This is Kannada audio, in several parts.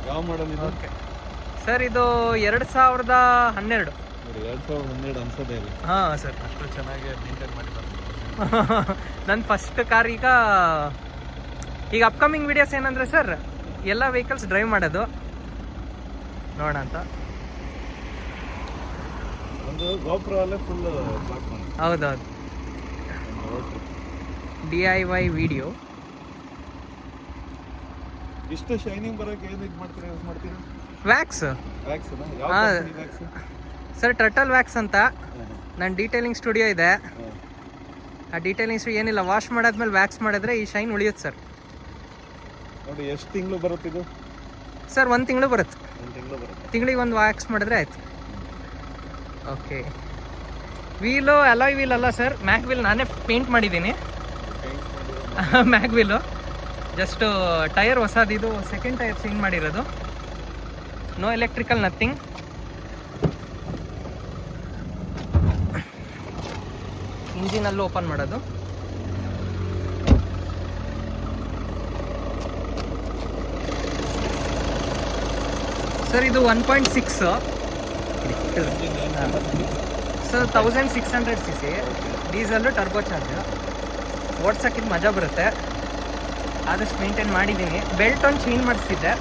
ಯಾವ ಮಾಡಲ್ ಇದು? ಓಕೆ ಸರ್, ಇದು 2012. 2012 ಅನ್ಸೋದೇ ಇಲ್ಲ. ಹಾಂ ಸರ್, ಅಷ್ಟು ಚೆನ್ನಾಗಿ ಮೇಂಟೈನ್ ಮಾಡಿ ಬಂದಿದೆ. ನನ್ನ ಫಸ್ಟ್ ಕಾರ್. ಈಗ ಅಪ್ಕಮಿಂಗ್ ವಿಡಿಯೋಸ್ ಏನಂದರೆ ಸರ್, ಎಲ್ಲ ವೆಹಿಕಲ್ಸ್ ಡ್ರೈವ್ ಮಾಡೋದು ನೋಡೋಣ ಅಂತ. ಒಂದು ಗೋಪುರ ಅಲ್ಲೇ ಫುಲ್ ಬ್ಲಾಕ್ ಮಾಡಿ. ಹೌದೌದು, DIY ವಿಡಿಯೋ. ಇಷ್ಟು ಶೈನಿಂಗ್ ಬರೋಕೆ ಏನು ಇದು ಮಾಡ್ತೀರಾ, ಯೂಸ್ ಮಾಡ್ತೀರಾ? ವ್ಯಾಕ್ಸ್. ವ್ಯಾಕ್ಸ್ ಯಾವ ಹಾಂ company wax? Sir, turtle wax ಅಂತ. ನನ್ನ ಡೀಟೇಲಿಂಗ್ ಸ್ಟುಡಿಯೋ ಇದೆ. ಆ ಡೀಟೇಲಿಂಗ್ ಸ್ಟುಡಿಯೋ ಏನಿಲ್ಲ, ವಾಶ್ ಮಾಡಾದ್ಮೇಲೆ ವ್ಯಾಕ್ಸ್ ಮಾಡಿದ್ರೆ ಈ ಶೈನ್ ಉಳಿಯುತ್ತೆ ಸರ್. ನೋಡಿ ಎಷ್ಟು ತಿಂಗಳು ಬರುತ್ತೆ ಇದು? ಸರ್ 1 ತಿಂಗಳು ಬರುತ್ತೆ. 1 ತಿಂಗಳು ಬರುತ್ತೆ. ತಿಂಗಳಿಗೆ 1 ವ್ಯಾಕ್ಸ್ ಮಾಡಿದ್ರೆ ಆಯ್ತು. ಓಕೆ, ವೀಲು ಅಲಾಯ್ ವೀಲ್ ಅಲ್ಲ ಸರ್, ಮ್ಯಾಕ್ ವೀಲ್ ನಾನೇ ಪೇಂಟ್ ಮಾಡಿದ್ದೀನಿ. ಮ್ಯಾಕ್ ವೀಲು ಜಸ್ಟ್ ಟೈರ್ ಹೊಸದು, ಇದು ಸೆಕೆಂಡ್ ಟೈರ್ ಚೇಂಜ್ ಮಾಡಿರೋದು. No electrical, nothing. ಇಂಜಿನಲ್ಲೂ ಓಪನ್ ಮಾಡೋದು. ಸರ್ ಇದು 1.6 sir, 1600 cc diesel, turbo charge. ಓಡ್ಸೋಕ್ಕಿಂತ ಮಜಾ ಬರುತ್ತೆ, ಆದಷ್ಟು ಮೇಂಟೈನ್ ಮಾಡಿದ್ದೀನಿ. ಬೆಲ್ಟ್ ಒಂದು ಚೇಂಜ್ ಮಾಡಿಸಿದ್ದೆ.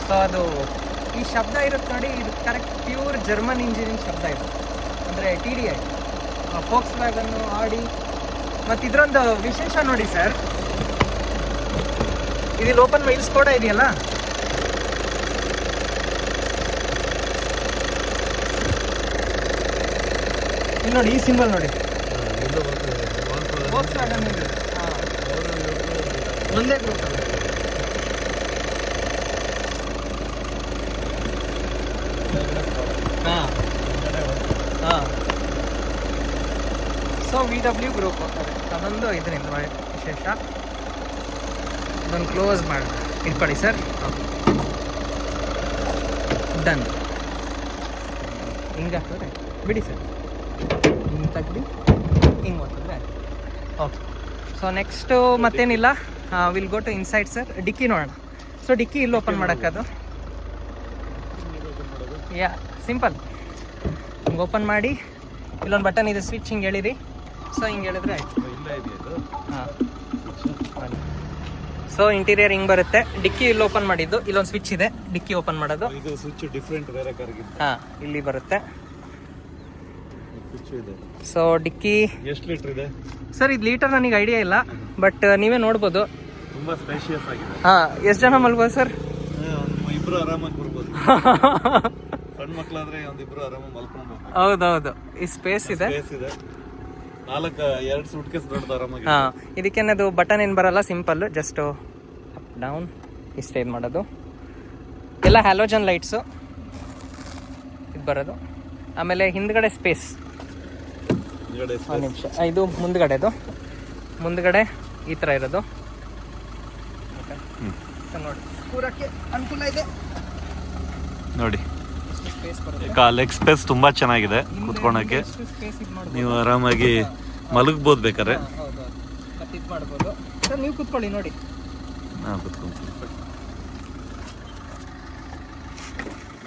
ಸೊ ಅದು ಈ ಶಬ್ದ ಇರುತ್ತೆ ನೋಡಿ, ಇದು ಕರೆಕ್ಟ್ ಪ್ಯೂರ್ ಜರ್ಮನ್ ಇಂಜಿನಿಯರಿಂಗ್ ಶಬ್ದ ಇದು. ಅಂದರೆ TDI, ಫೋಕ್ಸ್ ವ್ಯಾಗನ್ನು, ಆಡಿ. ಮತ್ತು ಇದರೊಂದು ವಿಶೇಷ ನೋಡಿ ಸರ್, ಇಲ್ಲಿ ಓಪನ್ ವೈಲ್ಸ್ ಕೂಡ ಇದೆಯಲ್ಲ, ಇಲ್ಲಿ ನೋಡಿ, ಈ ಸಿಂಬಲ್ ನೋಡಿ, ಫೋಕ್ಸ್ ವ್ಯಾಗನ್ ಇದೆ. ಒಂದೇ ಗ್ರೂಪ್. ಹಾಂ ಹಾಂ. ಸೊ VW ಗ್ರೂಪ್ ಅದೊಂದು ಇದರಿಂದ ವಿಶೇಷ. ಇದೊಂದು ಕ್ಲೋಸ್ ಮಾಡಿ ಇಟ್ಕೊಳ್ಳಿ ಸರ್. ಡನ್. ಹಿಂಗೆ ಹಾಕಿದ್ರೆ ಬಿಡಿ ಸರ್, ಹಿಂಗೆ ತೆಗ್ದು ಹಿಂಗೆ ಮಾಡ್ತಿದ್ರೆ ಓಕೆ. ಸೊ ನೆಕ್ಸ್ಟು ಮತ್ತೇನಿಲ್ಲ, will go to inside sir. Dicky ನೋಡೋಣ. ಸೊ ಡಿಕ್ಕಿ ಇಲ್ಲಿ ಓಪನ್ ಮಾಡೋಕ್ಕದು ಯಾ ಸಿಂಪಲ್. ಹಿಂಗೆ ಓಪನ್ ಮಾಡಿ, ಇಲ್ಲೊಂದು ಬಟನ್ ಇದೆ, ಸ್ವಿಚ್ ಹಿಂಗೆ ಹೇಳಿರಿ. ಸೊ ಹಿಂಗೆ ಹೇಳಿದ್ರೆ ಆಯ್ತು. ಹಾಂ. ಸೊ ಇಂಟೀರಿಯರ್ ಹಿಂಗೆ ಬರುತ್ತೆ. ಡಿಕ್ಕಿ ಇಲ್ಲಿ ಓಪನ್ ಮಾಡಿದ್ದು, ಇಲ್ಲೊಂದು ಸ್ವಿಚ್ ಇದೆ ಡಿಕ್ಕಿ ಓಪನ್ ಮಾಡೋದು. ಇದು ಸ್ವಿಚ್ ಡಿಫ್ರೆಂಟ್, ಬೇರೆ ಕಾರ್ಗೆ. ಹಾಂ, ಇಲ್ಲಿ ಬರುತ್ತೆ ಸ್ವಿಚ್ ಇದೆ. ಸೊ ಡಿಕ್ಕಿ ಎಷ್ಟು ಲೀಟರ್ ಇದೆ ಸರ್? ಇದು ಲೀಟರ್ ನನಗೆ ಐಡಿಯಾ ಇಲ್ಲ, ಬಟ್ ನೀವೇ ನೋಡ್ಬೋದು. ತುಂಬಾ ಸ್ಪೇಷಿಯಸ್ ಆಗಿದೆ. ಹಾಂ, ಎಷ್ಟು ಜನ ಮಲ್ಬೋದು ಸರ್? ಇಬ್ರು ಆರಾಮಾಗಿ ಬರ್ಬೋದು. ಸಣ್ಣ ಮಕ್ಕಳಾದ್ರೆ ಒಂದಿಬ್ರು ಆರಾಮಾಗಿ ಮಲ್ಕೊಂಡು. ಹೌದೌದು, ಈ ಸ್ಪೇಸ್ ಇದೆ. 2 ಸೂಟ್ ಕೇಸ್ ದೊಡ್ಡದು ಆರಾಮಾಗಿ. ಹಾಂ, ಇದಕ್ಕೇನದು ಬಟನ್ ಏನು ಬರಲ್ಲ, ಸಿಂಪಲ್ಲು ಜಸ್ಟ್ ಅಪ್ ಡೌನ್ ಇಷ್ಟೇ ಇದು ಮಾಡೋದು. ಎಲ್ಲ ಹ್ಯಾಲೋಜನ್ ಲೈಟ್ಸು ಇದು ಬರೋದು. ಆಮೇಲೆ ಹಿಂದ್ಗಡೆ ಸ್ಪೇಸ್, ಒಂದು ನಿಮಿಷ, ಇದು ಮುಂದ್ಗಡೆ ಈ ಥರ ಇರೋದು. ಓಕೆ, ನೋಡಿ ಕೂರಕ್ಕೆ ಅನುಕೂಲ ಇದೆ ನೋಡಿ. ಸ್ಪೇಸ್ ಬರುತ್ತೆ. ಲೆಗ್ ಸ್ಪೇಸ್ ತುಂಬಾ ಚೆನ್ನಾಗಿದೆ, ಕೂತ್ಕೊಳಕ್ಕೆ ಸ್ಪೇಸ್ ಇದು ಮಾಡ್ಬೋದು, ನೀವು ಆರಾಮಾಗಿ ಮಲಗಬಹುದು ಬೇಕಾದ್ರೆ. ಹೌದು, ಮತ್ತೆ ಇದು ಮಾಡ್ಬೋದು ಸರ್. ನೀವು ಕೂತ್ಕೊಳ್ಳಿ ನೋಡಿ. ನಾನು ಕೂತ್ಕೊಂತೀನಿ.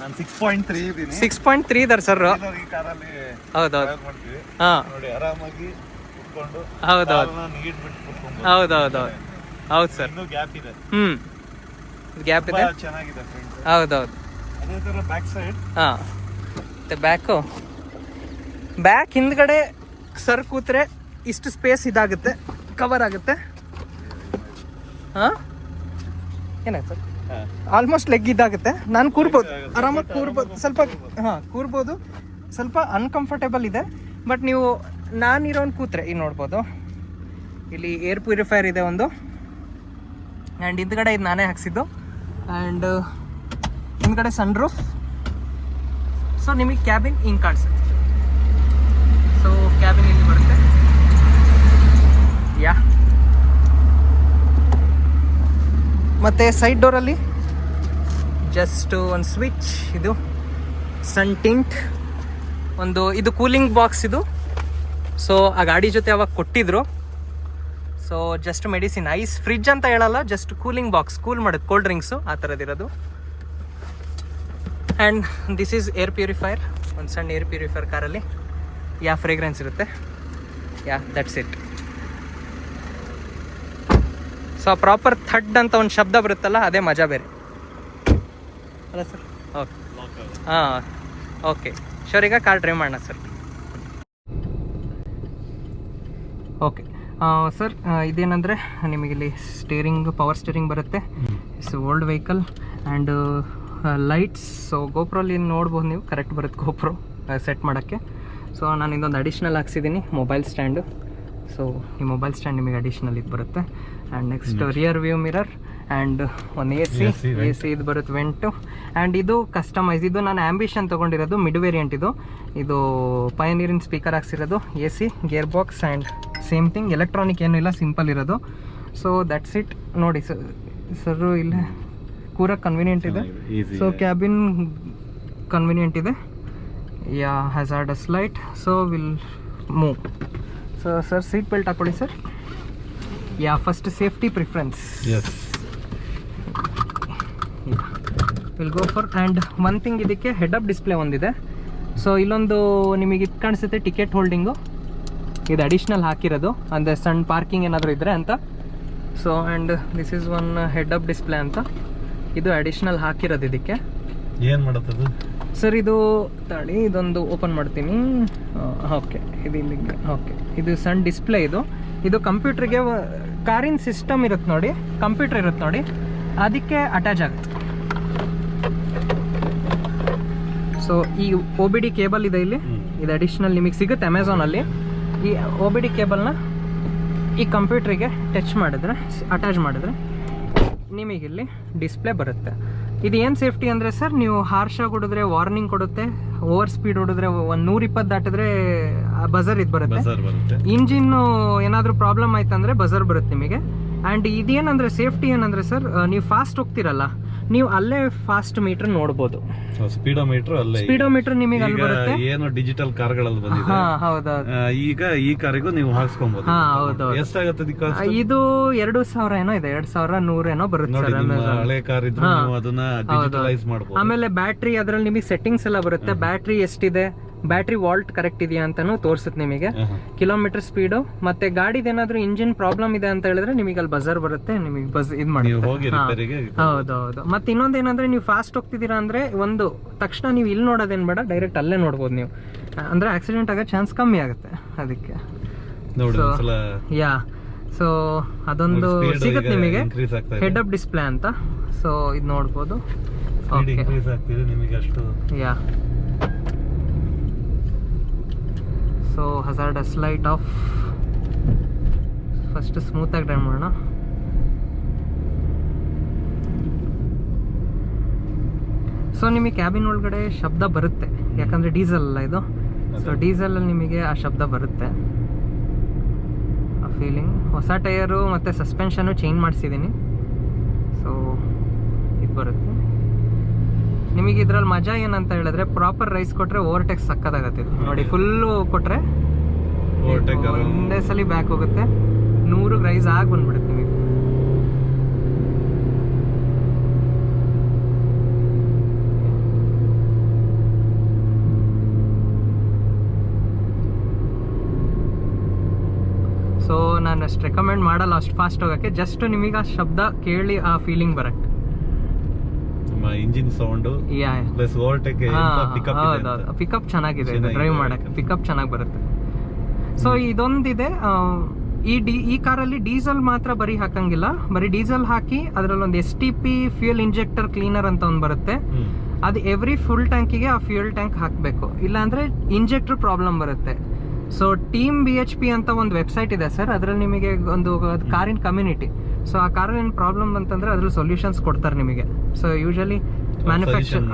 ನಾನು 6.3 ಇದ್ದೀನಿ. 6.3 ಇದಾರೆ ಸರ್. ಈ ಕಾರಲ್ಲಿ ಹೌದೌದು. ಮಾಡ್ತೀವಿ ಹಾಂ, ನೋಡಿ, ಆರಾಮಾಗಿ ಕೂತ್ಕೊಂಡು ಹೌದೌದು ನೀಟ್ ಬಿಟ್ಟು ಕೂತ್ಕೊಂಡು. ಹೌದೌದು ಹೌದು ಸರ್. ಇನ್ನೂ ಗ್ಯಾಪ್ ಇದೆ. ಗ್ಯಾಪ್ ಇದೆ, ಚೆನ್ನಾಗಿದೆ ಫ್ರಂಟ್. ಹೌದೌದು. ಅದೇ ತರ ಬ್ಯಾಕ್ ಸೈಡ್. ಹಾಂ, ಮತ್ತೆ ಬ್ಯಾಕ್ ಹಿಂದ್ಗಡೆ ಸರ್ ಕೂತ್ರೆ ಇಷ್ಟು ಸ್ಪೇಸ್ ಇದಾಗುತ್ತೆ, ಕವರ್ ಆಗುತ್ತೆ. ಹಾಂ, ಏನಾಯ್ತು ಸರ್? ಆಲ್ಮೋಸ್ಟ್ ಲೆಗ್ ಇದಾಗುತ್ತೆ. ನಾನು ಕೂರ್ಬೋದು, ಆರಾಮಾಗಿ ಕೂರ್ಬೋದು. ಸ್ವಲ್ಪ ಕೂರ್ಬೋದು. ಸ್ವಲ್ಪ ಅನ್ಕಂಫರ್ಟೇಬಲ್ ಇದೆ, ಬಟ್ ನೀವು ನಾನಿರೋನ್ ಕೂತ್ರೆ ಇಲ್ಲಿ ನೋಡ್ಬೋದು. ಇಲ್ಲಿ ಏರ್ ಪ್ಯೂರಿಫೈಯರ್ ಇದೆ ಒಂದು, ಆ್ಯಂಡ್ ಹಿಂದ್ಗಡೆ ಇದು ನಾನೇ ಹಾಕ್ಸಿದ್ದು. ಆ್ಯಂಡ್ ಹಿಂದ್ಗಡೆ ಸನ್ ರೂಫ್. ಸೊ ನಿಮಗೆ ಕ್ಯಾಬಿನ್ ಹಿಂಗೆ ಕಾಣಿಸುತ್ತೆ. ಸೊ ಕ್ಯಾಬಿನ್ ಇಲ್ಲಿ ಬರುತ್ತೆ. ಯಾ, ಮತ್ತು ಸೈಡ್ ಡೋರಲ್ಲಿ ಜಸ್ಟ್ ಒಂದು ಸ್ವಿಚ್, ಇದು ಸನ್ ಟಿಂಟ್, ಒಂದು ಇದು ಕೂಲಿಂಗ್ ಬಾಕ್ಸ್ ಇದು. ಸೊ ಆ ಗಾಡಿ ಜೊತೆ ಅವಾಗ ಕೊಟ್ಟಿದ್ರು. So just medicine, ice fridge ಅಂತ ಹೇಳಲ್ಲ, ಜಸ್ಟ್ ಕೂಲಿಂಗ್ ಬಾಕ್ಸ್, ಕೂಲ್ ಮಾಡೋದು ಕೋಲ್ಡ್ ಡ್ರಿಂಕ್ಸು ಆ ಥರದ್ದಿರೋದು. And this is air purifier, ಒಂದು ಸಣ್ಣ ಏರ್ ಪ್ಯೂರಿಫೈಯರ್ ಕಾರಲ್ಲಿ. ಫ್ರೇಗ್ರೆನ್ಸ್ ಇರುತ್ತೆ. That's it. So proper thud ಅಂತ ಒಂದು ಶಬ್ದ ಬರುತ್ತಲ್ಲ, ಅದೇ ಮಜಾ ಬೇರೆ ಅಲ್ಲ ಸರ್? ಓಕೆ ಹಾಂ ಓಕೆ ಶೋರ್. ಈಗ ಕಾರ್ ಡ್ರೈವ್ ಮಾಡೋಣ ಸರ್. ಓಕೆ ಸರ್, ಇದೇನಂದರೆ ನಿಮಗಿಲ್ಲಿ ಸ್ಟೇರಿಂಗ್, ಪವರ್ ಸ್ಟೇರಿಂಗ್ ಬರುತ್ತೆ. It's old vehicle. And lights, so ಗೋಪ್ರಲ್ಲಿ ನೋಡ್ಬೋದು ನೀವು, ಕರೆಕ್ಟ್ ಬರುತ್ತೆ ಗೋಪ್ರೋ ಸೆಟ್ ಮಾಡೋಕ್ಕೆ. ಸೊ ನಾನು ಇದೊಂದು ಅಡಿಷ್ನಲ್ ಹಾಕ್ಸಿದ್ದೀನಿ, ಮೊಬೈಲ್ ಸ್ಟ್ಯಾಂಡು. ಸೊ ಈ ಮೊಬೈಲ್ ಸ್ಟ್ಯಾಂಡ್ ನಿಮಗೆ ಅಡಿಷ್ನಲ್ ಇದು ಬರುತ್ತೆ. And next rear view mirror and ಒಂದು ಎ ಸಿ ಇದು ಬರುತ್ತೆ, ವೆಂಟು. ಆ್ಯಂಡ್ ಇದು ಕಸ್ಟಮೈಸ್, ಇದು ನಾನು ಆ್ಯಂಬಿಷನ್ ತೊಗೊಂಡಿರೋದು, ಮಿಡ್ ವೇರಿಯಂಟ್ ಇದು ಪಯನೀರಿನ ಸ್ಪೀಕರ್ ಹಾಕ್ಸಿರೋದು, a c, gear box and same thing. Electronic ಏನೂ ಇಲ್ಲ, ಸಿಂಪಲ್ ಇರೋದು. So that's it. ನೋಡಿ ಸರ್ ಇಲ್ಲೇ ಕೂರಕ್ಕೆ ಕನ್ವೀನಿಯೆಂಟ್ ಇದೆ. ಸೊ ಕ್ಯಾಬಿನ್ ಕನ್ವೀನಿಯೆಂಟ್ ಇದೆ. Hazardous light. So will move. So sir seat belt ಹಾಕೊಳ್ಳಿ sir. First safety preference will go for. And one thing, ಇದಕ್ಕೆ ಹೆಡ್ ಅಪ್ ಡಿಸ್ಪ್ಲೇ ಒಂದಿದೆ. ಸೊ ಇಲ್ಲೊಂದು ನಿಮಗೆ ಇದು ಕಾಣಿಸುತ್ತೆ, ಟಿಕೆಟ್ ಹೋಲ್ಡಿಂಗು, ಇದು ಅಡಿಷ್ನಲ್ ಹಾಕಿರೋದು, ಅಂದರೆ ಸಣ್ಣ ಪಾರ್ಕಿಂಗ್ ಏನಾದರೂ ಇದ್ದರೆ ಅಂತ. So and this is one head up display ಅಂತ, ಇದು ಅಡಿಷ್ನಲ್ ಹಾಕಿರೋದು. ಇದಕ್ಕೆ ಏನು ಮಾಡುತ್ತದು ಸರ್? ಇದು ತಾಳಿ, ಇದೊಂದು ಓಪನ್ ಮಾಡ್ತೀನಿ. ಓಕೆ, ಇದು ಇಲ್ಲಿಗೆ. ಓಕೆ, ಇದು ಸಣ್ಣ ಡಿಸ್ಪ್ಲೇ. ಇದು ಕಂಪ್ಯೂಟ್ರಿಗೆ, ಕಾರಿನ ಸಿಸ್ಟಮ್ ಇರುತ್ತೆ ನೋಡಿ, ಕಂಪ್ಯೂಟರ್ ಇರುತ್ತೆ ನೋಡಿ, ಅದಕ್ಕೆ ಅಟ್ಯಾಚ್ ಆಗುತ್ತೆ. ಸೊ ಈ ಒ ಬಿ ಡಿ ಕೇಬಲ್ ಇದೆ ಇಲ್ಲಿ, ಇದು ಅಡಿಷ್ನಲ್ ನಿಮಗೆ ಸಿಗುತ್ತೆ ಅಮೆಝಾನಲ್ಲಿ. ಈ ಒ ಬಿ ಡಿ ಕೇಬಲ್ನ ಈ ಕಂಪ್ಯೂಟ್ರಿಗೆ ಟಚ್ ಮಾಡಿದ್ರೆ, ಅಟ್ಯಾಚ್ ಮಾಡಿದ್ರೆ ನಿಮಗಿಲ್ಲಿ ಡಿಸ್ಪ್ಲೇ ಬರುತ್ತೆ. ಇದು ಏನು ಸೇಫ್ಟಿ ಅಂದರೆ ಸರ್, ನೀವು ಹಾರ್ಶಾಗಿ ಹೊಡಿದ್ರೆ ವಾರ್ನಿಂಗ್ ಕೊಡುತ್ತೆ, ಓವರ್ ಸ್ಪೀಡ್ ಹೊಡಿದ್ರೆ 120 ದಾಟಿದ್ರೆ ಬಜರ್ ಇದು ಬರುತ್ತೆ. ಇಂಜಿನ್ನು ಏನಾದರೂ ಪ್ರಾಬ್ಲಮ್ ಆಯ್ತಂದ್ರೆ ಬಜರ್ ಬರುತ್ತೆ ನಿಮಗೆ. ಆ್ಯಂಡ್ ಇದೇನಂದರೆ ಸೇಫ್ಟಿ ಏನಂದರೆ ಸರ್, ನೀವು ಫಾಸ್ಟ್ ಹೋಗ್ತಿರಲ್ಲ, ನೀವು ಅಲ್ಲೇ ಫಾಸ್ಟ್ ಮೀಟರ್ ನೋಡ್ಬೋದು. ಸ್ಪೀಡೋಮೀಟರ್ ನಿಮಗೆ ಅಲ್ಲಿ ಬರುತ್ತೆ. ಏನು ಡಿಜಿಟಲ್ ಕಾರ್ಗಳಲ್ಲಿ ಬಂದಿದೆ. ಹೌದೌದು. ಈಗ ಈ ಕಾರಿಗೂ ನೀವು ಹಾಕ್ಸ್ಕೊಬಹುದು. ಹೌದೌದು. ಎಷ್ಟಾಗುತ್ತೆ ಇದು 2,000 ಏನೋ ಇದೆ, 2,100 ಏನೋ ಬರುತ್ತೆ ಸರ್. ಹಳೆ ಕಾರ್ ಇದ್ರೆ ಅದನ್ನ ಡಿಜಿಟಲೈಸ್ ಮಾಡಬಹುದು. ಆಮೇಲೆ ಬ್ಯಾಟ್ರಿ, ಅದ್ರಲ್ಲಿ ನಿಮಗೆ ಸೆಟ್ಟಿಂಗ್ಸ್ ಎಲ್ಲ ಬರುತ್ತೆ. ಬ್ಯಾಟ್ರಿ ಎಷ್ಟಿದೆ, ಬ್ಯಾಟ್ರಿ ವಾಲ್ಟ್ ಕರೆಕ್ಟ್ ಇದೆಯಾ ಅಂತಾನು ತೋರಿಸುತ್ತೆ ನಿಮಗೆ, ಕಿಲೋಮೀಟರ್ ಸ್ಪೀಡು. ಮತ್ತೆ ಗಾಡಿದೇನಾದ್ರೂ ಇಂಜಿನ್ ಪ್ರಾಬ್ಲಮ್ ಇದೆ ಅಂತ ಹೇಳಿದ್ರೆ ನಿಮಗೆ ಅಲ್ಲಿ ಬಜರ್ ಬರುತ್ತೆ, ನಿಮಗೆ ಬಸ್ ಇದು ಮಾಡುತ್ತೆ. ಹೌದೌದು. ಮತ್ತೆ ಇನ್ನೊಂದು ಏನಂದ್ರೆ, ನೀವು ಫಾಸ್ಟ್ ಹೋಗ್ತಿದ್ದೀರಾ ಅಂದ್ರೆ ಒಂದು ತಕ್ಷಣ ನೀವು ಇಲ್ಲಿ ನೋಡೋದೇನ್ ಬೇಡ, ಡೈರೆಕ್ಟ್ ಅಲ್ಲೇ ನೋಡ್ಬೋದು ನೀವು. ಅಂದ್ರೆ ಆಕ್ಸಿಡೆಂಟ್ ಆಗೋ ಚಾನ್ಸ್ ಕಮ್ಮಿ ಆಗುತ್ತೆ ಅದಕ್ಕೆ. ಸೊ ಅದೊಂದು ಸಿಗುತ್ತೆ ನಿಮಗೆ, ಹೆಡ್ ಅಪ್ ಡಿಸ್ಪ್ಲೇ ಅಂತ. ಸೊ ಇದು ನೋಡ್ಬೋದು. So hazardous light off. First ಸ್ಮೂತಾಗಿ ಡ್ರೈವ್ ಮಾಡೋಣ. ಸೊ ನಿಮಗೆ ಕ್ಯಾಬಿನ್ ಒಳಗಡೆ ಶಬ್ದ ಬರುತ್ತೆ, ಯಾಕಂದರೆ ಡೀಸೆಲ್ ಅಲ್ಲ ಇದು. ಸೊ ಡೀಸೆಲಲ್ಲಿ ನಿಮಗೆ ಆ ಶಬ್ದ ಬರುತ್ತೆ, ಆ ಫೀಲಿಂಗ್. ಹೊಸ ಟೈರು ಮತ್ತು ಸಸ್ಪೆನ್ಷನ್ನು ಚೇಂಜ್ ಮಾಡಿಸಿದ್ದೀನಿ. ಸೊ ಇದು ಬರುತ್ತೆ ನಿಮಗೆ. ಇದ್ರಲ್ಲಿ ಮಜಾ ಏನಂತ ಹೇಳಿದ್ರೆ, ಪ್ರಾಪರ್ ರೈಸ್ ಕೊಟ್ಟರೆ ಓವರ್ಟೇಕ್ ಸಕ್ಕದಾಗತ್ತೆ ಇದು ನೋಡಿ. ಫುಲ್ಲು ಕೊಟ್ಟರೆ ಒಂದೇ ಸಲ ಬ್ಯಾಕ್ ಹೋಗುತ್ತೆ, 100 ರೈಸ್ ಆಗಿ ಬಂದ್ಬಿಡುತ್ತೆ ನಿಮಗೆ. ಸೊ ನಾನು ಅಷ್ಟು ರೆಕಮೆಂಡ್ ಮಾಡಲ್ಲ ಅಷ್ಟು ಫಾಸ್ಟ್ ಹೋಗೋಕ್ಕೆ, ಜಸ್ಟ್ ನಿಮಗೆ ಆ ಶಬ್ದ ಕೇಳಿ ಆ ಫೀಲಿಂಗ್ ಬರಕ್ಕೆ. Engine sound plus overtake, pickup ಚೆನ್ನಾಗಿದೆ ಡ್ರೈವ್ ಮಾಡಕ್ಕೆ, ಪಿಕಪ್ ಚೆನ್ನಾಗಿ ಬರುತ್ತೆ. ಸೊ ಇದೊಂದಿದೆ, ಈ ಕಾರಲ್ಲಿ ಡೀಸೆಲ್ ಮಾತ್ರ ಬರೀ ಹಾಕಂಗಿಲ್ಲ, ಬರೀ ಡೀಸೆಲ್ ಹಾಕಿ ಅದರಲ್ಲಿ ಒಂದು STP ಫ್ಯೂಯಲ್ ಇಂಜೆಕ್ಟರ್ ಕ್ಲೀನರ್ ಅಂತ ಒಂದು ಬರುತ್ತೆ. ಅದು ಎವ್ರಿ ಫುಲ್ ಟ್ಯಾಂಕಿಗೆ ಆ ಫ್ಯೂಯಲ್ ಟ್ಯಾಂಕ್ ಹಾಕಬೇಕು, ಇಲ್ಲಾಂದ್ರೆ ಇಂಜೆಕ್ಟರ್ ಪ್ರಾಬ್ಲಮ್ ಬರುತ್ತೆ. ಸೊ ಟೀಮ್ BHP ಅಂತ ಒಂದು ವೆಬ್ಸೈಟ್ ಇದೆ ಸರ್, ಅದರಲ್ಲಿ ನಿಮಗೆ ಒಂದು ಕಾರಿನ ಕಮ್ಯುನಿಟಿ. ಸೊ ಆ ಕಾರಿನ ಪ್ರಾಬ್ಲಮ್ ಅಂತಂದ್ರೆ ಅದ್ರಲ್ಲಿ ಸೊಲ್ಯೂಷನ್ಸ್ ಕೊಡ್ತಾರೆ ನಿಮಗೆ. ಸೊ ಯೂಶಲಿ ಮ್ಯಾನುಫ್ಯಾಕ್ಚರ್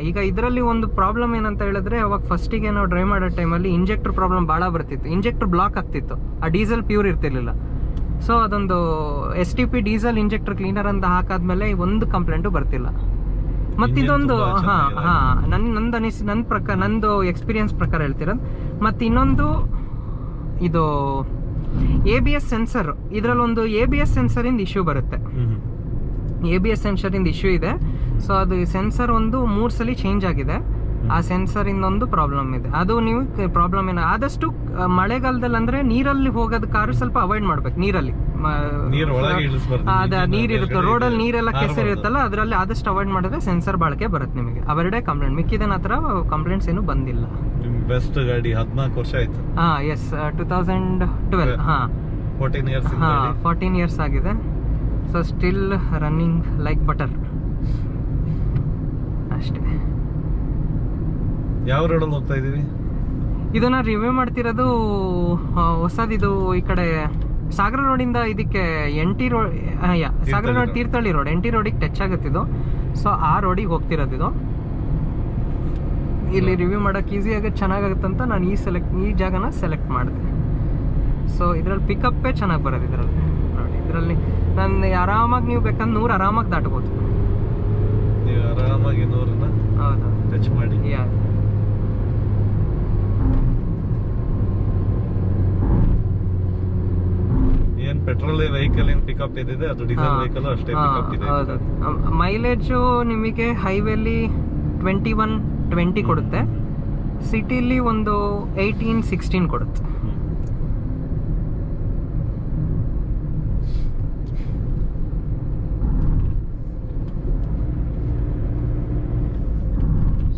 ಈಗ ಇದರಲ್ಲಿ ಒಂದು ಪ್ರಾಬ್ಲಮ್ ಏನಂತ ಹೇಳಿದ್ರೆ, ಅವಾಗ ಫಸ್ಟಿಗೆ ನಾವು ಡ್ರೈವ್ ಮಾಡೋ ಟೈಮಲ್ಲಿ ಇಂಜೆಕ್ಟರ್ ಪ್ರಾಬ್ಲಮ್ ಭಾಳ ಬರ್ತಿತ್ತು, ಇಂಜೆಕ್ಟರ್ ಬ್ಲಾಕ್ ಆಗ್ತಿತ್ತು, ಆ ಡೀಸೆಲ್ ಪ್ಯೂರ್ ಇರ್ತಿರ್ಲಿಲ್ಲ. ಸೊ ಅದೊಂದು STP ಡೀಸೆಲ್ ಇಂಜೆಕ್ಟರ್ ಕ್ಲೀನರ್ ಅಂತ ಹಾಕಾದ್ಮೇಲೆ ಒಂದು ಕಂಪ್ಲೇಂಟು ಬರ್ತಿಲ್ಲ. ಮತ್ತಿದೊಂದು ನಂದು ಎಕ್ಸ್ಪೀರಿಯನ್ಸ್ ಪ್ರಕಾರ ಹೇಳ್ತಿರೋದು. ಮತ್ತು ಇನ್ನೊಂದು ಇದು ABS ಸೆನ್ಸರ್, ಇದರಲ್ಲಿ ಒಂದು ABS ಸೆನ್ಸರ್ ಇಂದ ಇಶ್ಯೂ ಬರುತ್ತೆ. ABS ಸೆನ್ಸರ್ ಇಂದ ಇಶ್ಯೂ ಇದೆ. ಸೊ ಅದು ಸೆನ್ಸರ್ ಒಂದು 3 ಸಲ ಚೇಂಜ್ ಆಗಿದೆ. ಆ ಸೆನ್ಸರ್ ಇಂದೊಂದು ಪ್ರಾಬ್ಲಮ್ ಇದೆ. ಅದು ನೀವು ಪ್ರಾಬ್ಲಮ್ ಏನು ಆದಷ್ಟು ಮಳೆಗಾಲದಲ್ಲಿ ಅಂದ್ರೆ ನೀರಲ್ಲಿ ಹೋಗೋದು ಕಾರು ಸ್ವಲ್ಪ ಅವಾಯ್ಡ್ ಮಾಡ್ಬೇಕು. ನೀರಲ್ಲಿ ನೀರ್ ಇರುತ್ತೆ, ರೋಡಲ್ಲಿ ನೀರೆಲ್ಲ ಕೆಸರಿರುತ್ತಲ್ಲ, ಅದರಲ್ಲಿ ಆದಷ್ಟು ಅವಾಯ್ಡ್ ಮಾಡಿದ್ರೆ ಸೆನ್ಸರ್ ಬಳಕೆ ಬರುತ್ತೆ ನಿಮಗೆ. ಅವೆರಡೇ ಕಂಪ್ಲೇಂಟ್, ಮಿಕ್ಕಿದ ಹತ್ರ ಕಂಪ್ಲೇಂಟ್ಸ್ ಏನು ಬಂದಿಲ್ಲ. ಬೆಸ್ಟ್ ಗಾಡಿ 14 ವರ್ಷ ಆಯ್ತು. ಎಸ್ 2012. 14 ಇಯರ್ಸ್ ಆಗಿದೆ. So still running like butter ಅಷ್ಟೇ. ಯಾವ ರೋಡಲ್ಲಿ ಹೋಗ್ತಾ ಇದೀವಿ? ಇದನ್ನ ರಿವ್ಯೂ ಮಾಡ್ತಿರೋದು ಹೊಸದಿದು ಈ ಕಡೆ ಸಾಗರ ರೋಡಿಂದ ಇದಕ್ಕೆ NT ರೋಡ್, ಸಾಗರ ರೋಡ್ ತೀರ್ಥಹಳ್ಳಿ ರೋಡ್, NT ರೋಡಿಗೆ ಟಚ್ ಆಗುತ್ತಿದ್ದು. ಸೊ ಆ ರೋಡಿಗೆ ಹೋಗ್ತಿರೋದು. ಇಲ್ಲಿ ರಿವ್ಯೂ ಮಾಡಕ್ಕೆ ಈಸಿ ಆಗುತ್ತೆ, ಚೆನ್ನಾಗಾಗುತ್ತಂತ ನಾನು ಈ ಜಾಗನ ಸೆಲೆಕ್ಟ್ ಮಾಡಿದೆ. ಸೊ ಇದರಲ್ಲಿ ಪಿಕಪ್ಪೇ ಚೆನ್ನಾಗಿ ಬರೋದು. ಇದರಲ್ಲಿ ನೋಡಿ, ಇದರಲ್ಲಿ ನಾನು ಆರಾಮಾಗಿ ನೀವು ಬೇಕಂದ್ರೆ 100 ಆರಾಮಾಗಿ ದಾಟ್ಬೋದು. ನೀವು ಆರಾಮಾಗಿ 100ನ್ನ ಹೌದು ಟಚ್ ಮಾಡಿ. ಏನ್ ಪೆಟ್ರೋಲ್ ವೆಹಿಕಲ್ ಏನ್ ಪಿಕಪ್ ಇದೆ, ಅದು ಡೀಸೆಲ್ ವೆಹಿಕಲ್ ಅಷ್ಟೇ ಪಿಕಪ್ ಇದೆ. ಹೌದು. ಮೈಲೇಜು ನಿಮಗೆ ಹೈವೇಲಿ 21-20 ಕೊಡುತ್ತೆ, ಸಿಟಿಲಿ ಒಂದು 18-16 ಕೊಡುತ್ತೆ.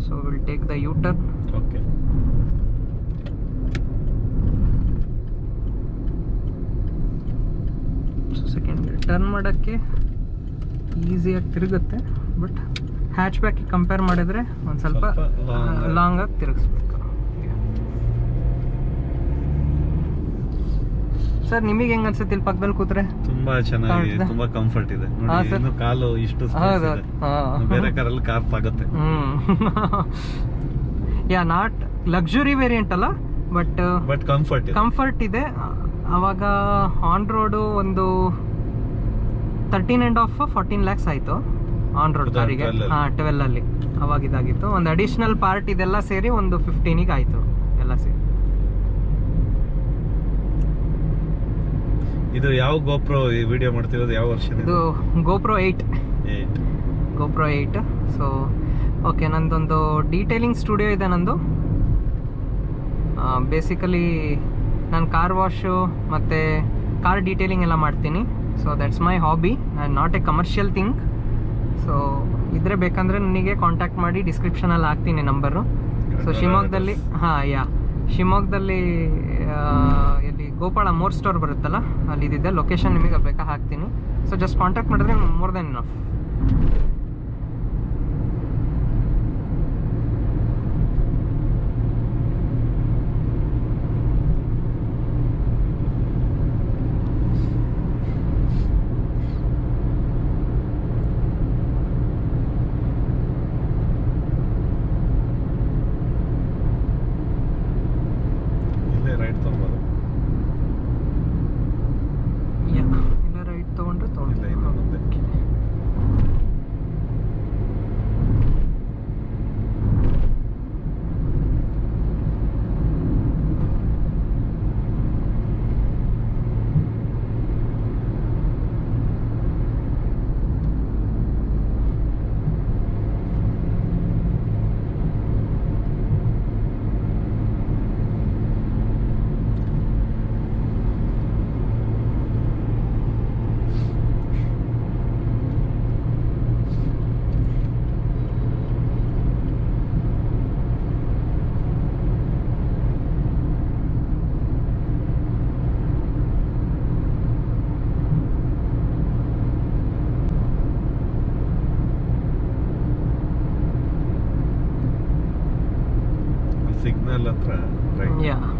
So will take the U-turn. Okay. Second turn ಮಾಡೋಕ್ಕೆ ಈಸಿಯಾಗಿ ತಿರುಗುತ್ತೆ, ಬಟ್ ಹ್ಯಾಚ್ ಬ್ಯಾಕ್ ಕಂಪೇರ್ ಮಾಡಿದ್ರೆ ಒಂದು ಸ್ವಲ್ಪ ಲಾಂಗ್ ಆಗಿ ತಿರುಗಿಸ್ಬೇಕು. ಸರ್ ನಿಮಗೆ ಹೆಂಗ ಅನ್ಸುತ್ತೆ ಇಲ್ಲಿ ಪಕ್ಕದಲ್ಲಿ ಕೂತ್ರೆ? ತುಂಬಾ ಚೆನ್ನಾಗಿದೆ, ತುಂಬಾ ಕಂಫರ್ಟ್ ಇದೆ ನೋಡಿ. ಇನ್ನು ಕಾಲು ಇಷ್ಟು ಸ್ಪೇಸ್ ಇದೆ, ಬೇರೆ ಕಾರಲ್ಲಿ ಕಾರ್ ತಾಗುತ್ತೆ. ನಾಟ್ ಲಕ್ಸುರಿ ವೇರಿಯಂಟ್ ಅಲ್ಲ, ಬಟ್ ಕಂಫರ್ಟ್ ಇದೆ. ಅವಾಗ ಆನ್ ರೋಡು ಒಂದು 13.5-14 lakhs ಆಯಿತು ಆನ್ ರೋಡ್ ಕಾರಿಗೆ. 12 ಅಲ್ಲಿ ಅವಾಗ ಇದಾಗಿತ್ತು. ಒಂದು ಅಡಿಷನಲ್ ಪಾರ್ಟ್ ಇದೆಲ್ಲ ಸೇರಿ ಒಂದು 15ಗೆ ಆಯಿತು ಎಲ್ಲ ಸೇರಿ. ಇದು ಯಾವ ಗೋಪ್ರೋ ಈ ವಿಡಿಯೋ ಮಾಡ್ತಿರೋದು ಯಾವ ವರ್ಷ? ಇದು GoPro 8. GoPro 8. ಸೊ ಓಕೆ, ನಂದೊಂದು ಡೀಟೇಲಿಂಗ್ ಸ್ಟುಡಿಯೋ ಇದೆ ನಂದು. ಬೇಸಿಕಲಿ ನಾನು ಕಾರ್ ವಾಶು ಮತ್ತು ಕಾರ್ ಡೀಟೇಲಿಂಗ್ ಎಲ್ಲ ಮಾಡ್ತೀನಿ. So that's my hobby and not A commercial thing. So ಇದ್ರೆ ಬೇಕಂದರೆ ನನಗೆ ಕಾಂಟ್ಯಾಕ್ಟ್ ಮಾಡಿ, ಡಿಸ್ಕ್ರಿಪ್ಷನಲ್ಲಿ ಹಾಕ್ತೀನಿ ನಂಬರು. ಸೊ ಶಿವಮೊಗ್ಗದಲ್ಲಿ ಶಿವಮೊಗ್ಗದಲ್ಲಿ ಎಲ್ಲಿ ಗೋಪಾಳ ಮೋರ್ ಸ್ಟೋರ್ ಬರುತ್ತಲ್ಲ, ಅಲ್ಲಿ ಇದಿದೆ ಲೊಕೇಶನ್, ನಿಮಗೆ ಬೇಕಾ ಹಾಕ್ತೀನಿ. ಸೊ ಜಸ್ಟ್ ಕಾಂಟ್ಯಾಕ್ಟ್ ಮಾಡಿದ್ರೆ ಮೋರ್ ದೆನ್ ಇನಫ್. ಸಿಗ್ನಲ್ ಹತ್ರ ರೈಟ್.